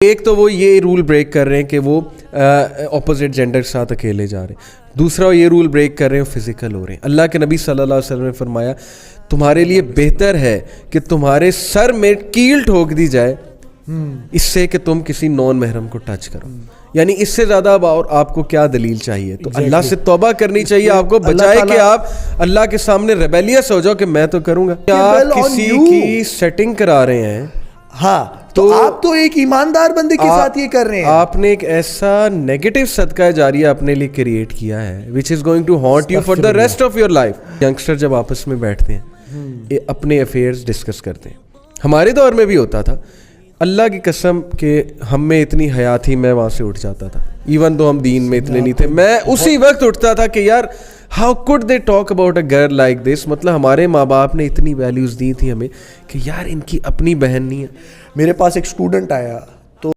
ایک تو وہ یہ رول بریک کر رہے ہیں کہ وہ اپوزٹ جینڈر کے ساتھ اکیلے جا رہے ہیں. دوسرا یہ رول بریک کر رہے ہیں فزیکل ہو رہے ہیں. اللہ کے نبی صلی اللہ علیہ وسلم نے فرمایا تمہارے لیے بہتر ہے کہ تمہارے سر میں کیل ٹھوک دی جائے اس سے کہ تم کسی نان محرم کو ٹچ کرو. یعنی اس سے زیادہ اور آپ کو کیا دلیل چاہیے؟ تو اللہ سے توبہ کرنی چاہیے آپ کو، بجائے کہ آپ اللہ کے سامنے ریبیلیس ہو جاؤ کہ میں تو کروں گا. آپ کسی کی سیٹنگ کرا رہے ہیں. ہاں تو آپ تو ایک ایماندار بندے کے ساتھ یہ کر رہے ہیں. آپ نے ایک ایسا نیگیٹو صدقہ جاریہ اپنے لیے کریٹ کیا ہے which is going to haunt you for the rest of your life. Youngster جب آپس میں بیٹھتے ہیں اپنے افیئرز ڈسکس کرتے ہیں. ہمارے دور میں بھی ہوتا تھا. اللہ کی قسم کہ ہم میں اتنی حیا تھی میں وہاں سے اٹھ جاتا تھا ایون تو ہم دین میں اتنے نہیں تھے. میں اسی وقت اٹھتا تھا کہ یار how could they talk about a girl like this. مطلب ہمارے ماں باپ نے اتنی ویلیوز دی تھی ہمیں کہ یار ان کی اپنی بہن نہیں ہے. میرے پاس ایک اسٹوڈنٹ آیا